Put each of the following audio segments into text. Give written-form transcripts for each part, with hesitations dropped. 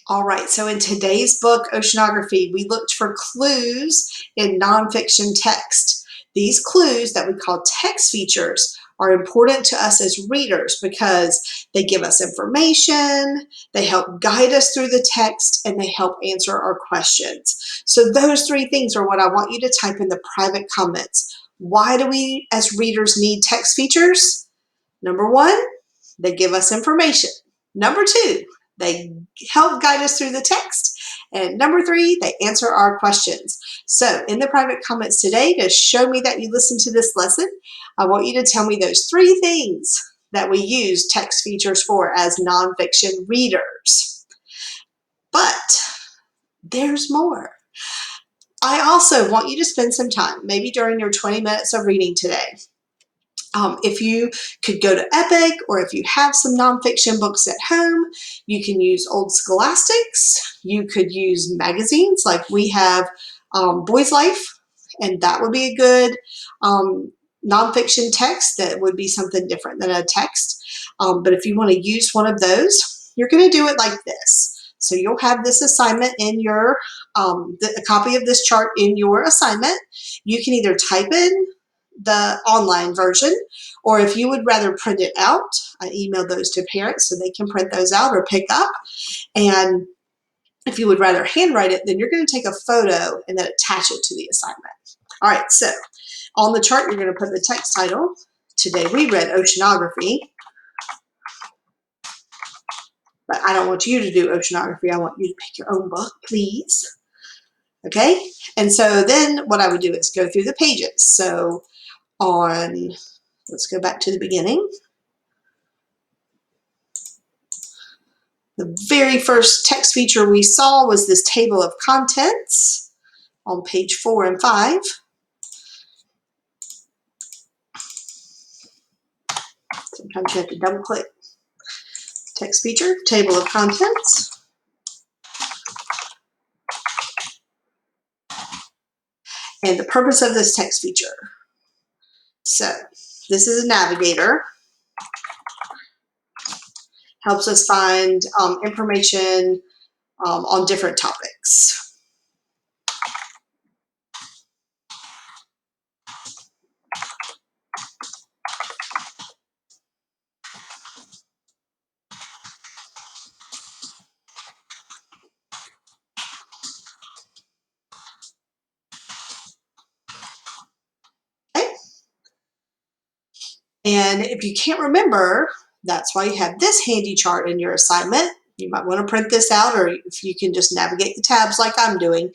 All right, so in today's book, Oceanography, we looked for clues in nonfiction text. These clues that we call text features are important to us as readers because they give us information, they help guide us through the text, and they help answer our questions. So those three things are what I want you to type in the private comments. Why do we as readers need text features? Number one, they give us information. Number two, they help guide us through the text. And number three, they answer our questions. So in the private comments today, to show me that you listened to this lesson, I want you to tell me those three things that we use text features for as nonfiction readers. But there's more. I also want you to spend some time, maybe during your 20 minutes of reading today, if you could go to Epic, or if you have some nonfiction books at home, you can use old Scholastics. You could use magazines like we have Boys Life, and that would be a good nonfiction text that would be something different than a text. But if you want to use one of those, you're going to do it like this. So you'll have this assignment in your, a copy of this chart in your assignment. You can either type in the online version, or if you would rather print it out, I email those to parents so they can print those out or pick up. And if you would rather handwrite it, then you're going to take a photo and then attach it to the assignment. All right, so on the chart, you're going to put the text title. Today we read Oceanography, but I don't want you to do Oceanography. I want you to pick your own book, please. Okay, and so then what I would do is go through the pages. So let's go back to the beginning. The very first text feature we saw was this table of contents on page 4 and 5. Sometimes you have to double click. Text feature, table of contents. And the purpose of this text feature. So this is a navigator. Helps us find information on different topics. Okay? And if you can't remember, that's why you have this handy chart in your assignment. You might want to print this out, or if you can just navigate the tabs like I'm doing,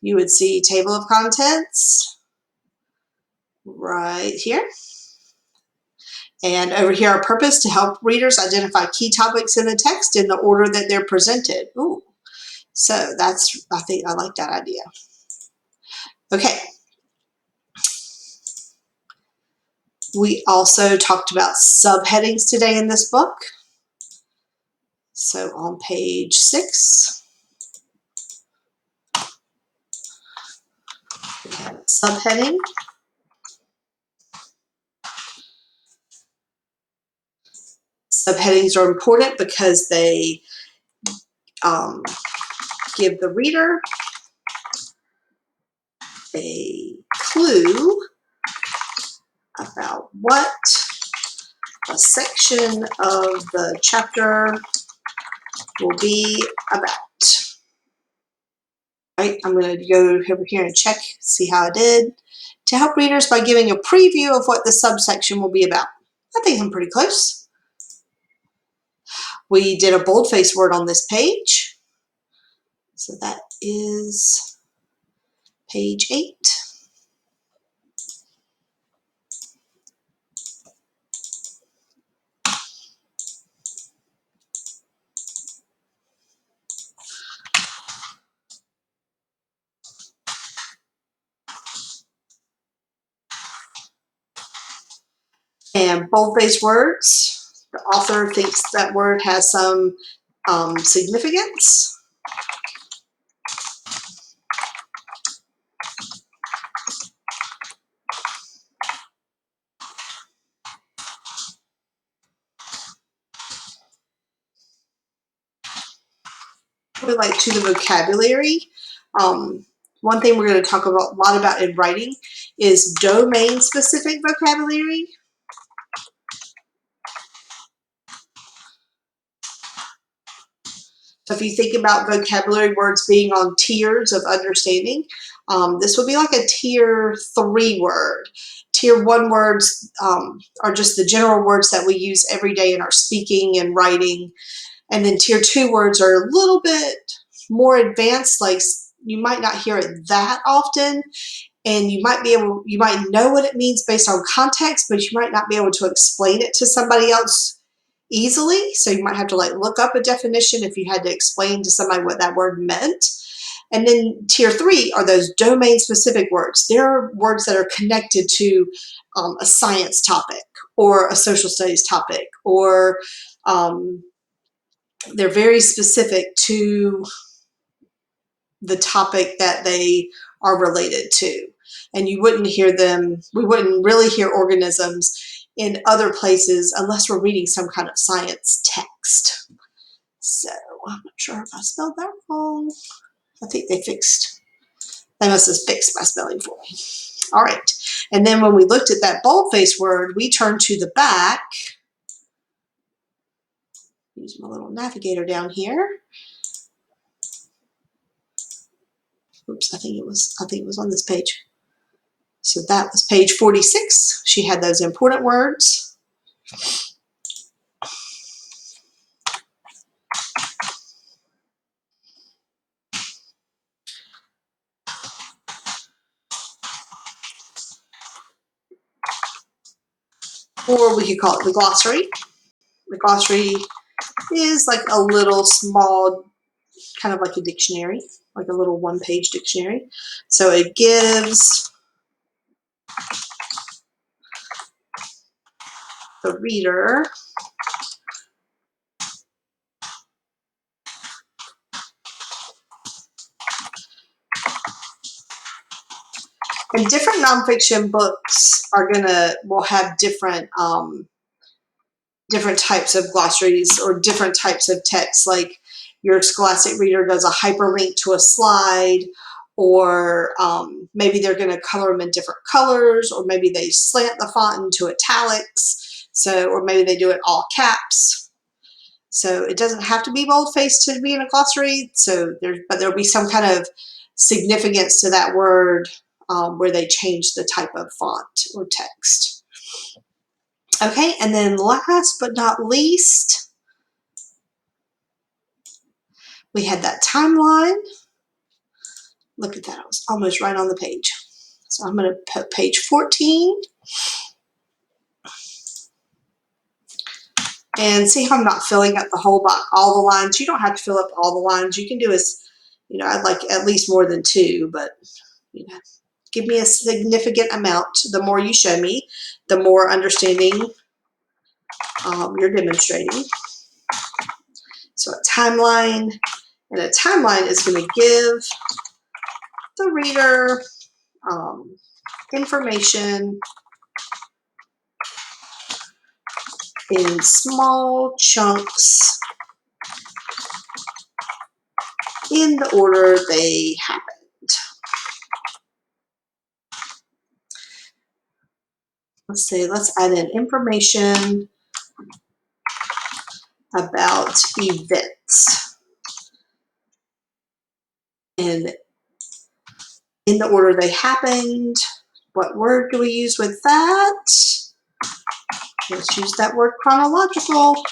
you would see table of contents right here. And over here, our purpose to help readers identify key topics in the text in the order that they're presented. Ooh, so I think I like that idea. Okay. We also talked about subheadings today in this book. So on page 6, we have a subheading. Subheadings are important because they give the reader a clue about what a section of the chapter will be about. Right, I'm going to go over here and check, see how I did. To help readers by giving a preview of what the subsection will be about. I think I'm pretty close. We did a boldface word on this page. So that is page 8. And boldface words, the author thinks that word has some significance. Like to the vocabulary. One thing we're going to talk a lot about in writing is domain-specific vocabulary. So if you think about vocabulary words being on tiers of understanding, this would be like a tier 3 word. Tier 1 words are just the general words that we use every day in our speaking and writing. And then tier 2 words are a little bit more advanced, like you might not hear it that often, and you might know what it means based on context, but you might not be able to explain it to somebody else easily. So you might have to like look up a definition if you had to explain to somebody what that word meant. And then tier 3 are those domain specific words. They're words that are connected to a science topic or a social studies topic, or they're very specific to the topic that they are related to. And you wouldn't hear them, we wouldn't really hear organisms in other places unless we're reading some kind of science text. So I'm not sure if I spelled that wrong. I think they must have fixed my spelling for me. All right. And then when we looked at that boldface word, we turned to the back. Use my little navigator down here. Oops, I think it was on this page. So that was page 46. She had those important words. Or we could call it the glossary. The glossary is like a little small, kind of like a dictionary, like a little one-page dictionary. So it gives the reader and different nonfiction books will have different types of glossaries or different types of text. Like your Scholastic Reader does a hyperlink to a slide, or maybe they're going to color them in different colors, or maybe they slant the font into italics. So, or maybe they do it all caps. So it doesn't have to be boldface to be in a glossary. So but there'll be some kind of significance to that word where they change the type of font or text. Okay, and then last but not least, we had that timeline. Look at that, I was almost right on the page. So I'm going to put page 14. And see how I'm not filling up the whole box, all the lines. You don't have to fill up all the lines. You can do I'd like at least more than 2, but give me a significant amount. The more you show me, the more understanding you're demonstrating. So a timeline, and a timeline is going to give the reader information in small chunks in the order they happened. Let's add in information about events. And in the order they happened, what word do we use with that? Let's use that word chronological.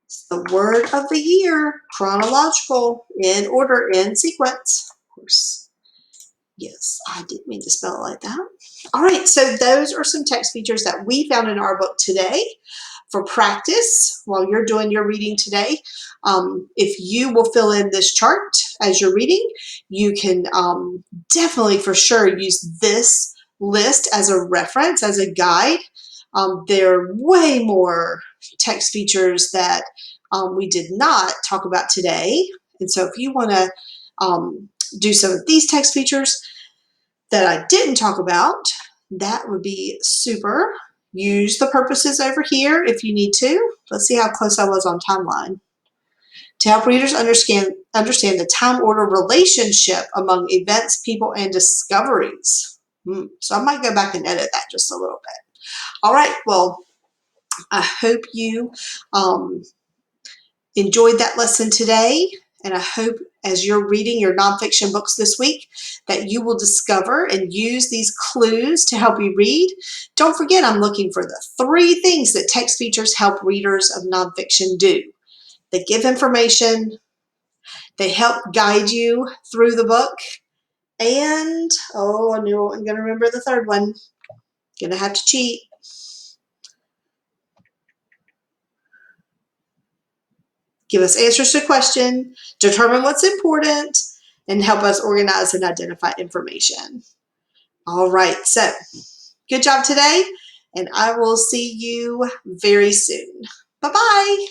It's the word of the year, chronological, in order, in sequence. Of course, yes, I didn't mean to spell it like that. All right, so those are some text features that we found in our book today for practice while you're doing your reading today. If you will fill in this chart as you're reading, you can definitely for sure use this list as a reference, as a guide. There are way more text features that we did not talk about today. And so if you want to do some of these text features that I didn't talk about, that would be super. Use the purposes over here if you need to. Let's see how close I was on timeline. To help readers understand the time-order relationship among events, people, and discoveries. So I might go back and edit that just a little bit. All right, well, I hope you enjoyed that lesson today, and I hope as you're reading your nonfiction books this week that you will discover and use these clues to help you read. Don't forget, I'm looking for the 3 things that text features help readers of nonfiction do. They give information, they help guide you through the book, and, oh, I knew I'm going to remember the 3rd one. Going to have to cheat. Give us answers to questions, determine what's important, and help us organize and identify information. All right, so good job today, and I will see you very soon. Bye-bye.